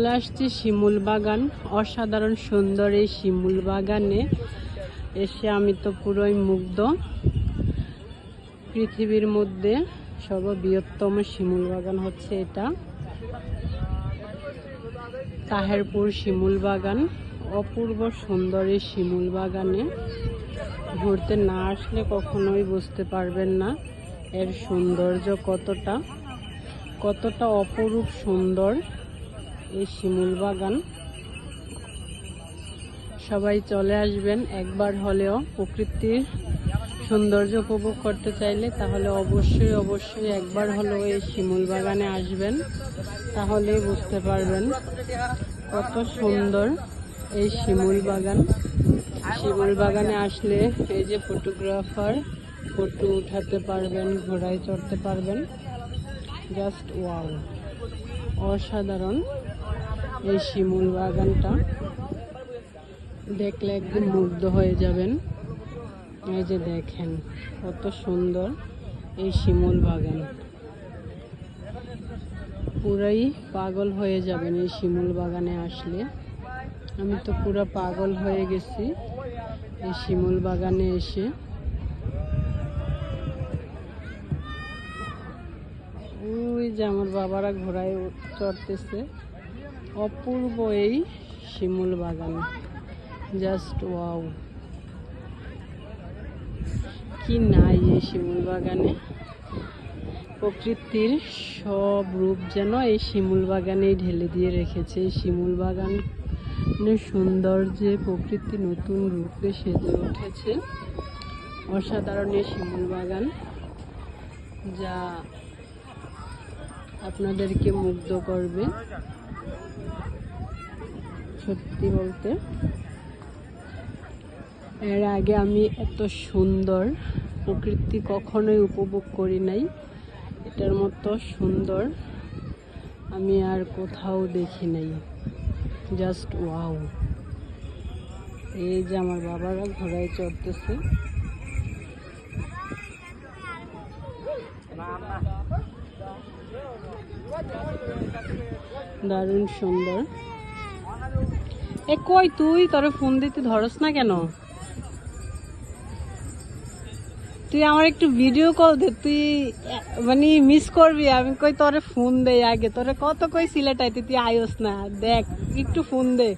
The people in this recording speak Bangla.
চলে আসছি শিমুল বাগান। অসাধারণ সুন্দর এই শিমুল বাগানে এসে আমি তো পুরোই মুগ্ধ। পৃথিবীর মধ্যে সর্ববৃহত্তম শিমুল বাগান হচ্ছে এটা, তাহেরপুর শিমুল বাগান। অপূর্ব সুন্দর এই শিমুল বাগানে ঘুরতে না আসলে কখনোই বুঝতে পারবেন না এর সৌন্দর্য কতটা অপরূপ সুন্দর এই শিমুল বাগান। সবাই চলে আসবেন একবার হলেও। প্রকৃতির সৌন্দর্য উপভোগ করতে চাইলে তাহলে অবশ্যই একবার হলেও এই শিমুল বাগানে আসবেন, তাহলেই বুঝতে পারবেন কত সুন্দর এই শিমুল বাগান। শিমুল বাগানে আসলে এই যে ফটোগ্রাফার ফটো উঠাতে পারবেন, ঘোড়ায় চড়তে পারবেন। জাস্ট ওয়াও, অসাধারণ এই শিমুল বাগানটা। দেখলে একদম মুগ্ধ হয়ে যাবেন। এই যে দেখেন কত সুন্দর এই শিমুল বাগান, পুরাই পাগল হয়ে যাবেন এই শিমুল বাগানে আসলে। আমি তো পুরো পাগল হয়ে গেছি এই শিমুল বাগানে এসে। ওই যে আমার বাবারা ঘোড়ায় চড়তেছে। অপূর্ব এই শিমুল বাগান, জাস্ট ওয়াও। কি নাই এই শিমুল বাগানে, প্রকৃতির সব রূপ যেন এই শিমুল বাগানেই ঢেলে দিয়ে রেখেছে। এই শিমুল বাগানের সৌন্দর্যে প্রকৃতি নতুন রূপে সেজে উঠেছে। অসাধারণ এই শিমুল বাগান, যা আপনাদেরকে মুগ্ধ করবে। সত্যি বলতে এর আগে আমি এত সুন্দর প্রকৃতি কখনোই উপভোগ করি নাই। এটার মতো সুন্দর আমি আর কোথাও দেখি নাই। Just wow. এই যে আমার বাবারা ঘোড়ায় চড়তেছে। দারুণ সুন্দর। কই তুই, তোরে ফোন দিতে ধরস না কেন? তুই আমার একটু ভিডিও কল দে, তুই মানে মিস করবি। আমি তোরে ফোন দেই আগে, তোরে কত কই সিলেট আইতে তুই আইস না। দেখ একটু ফোন দে।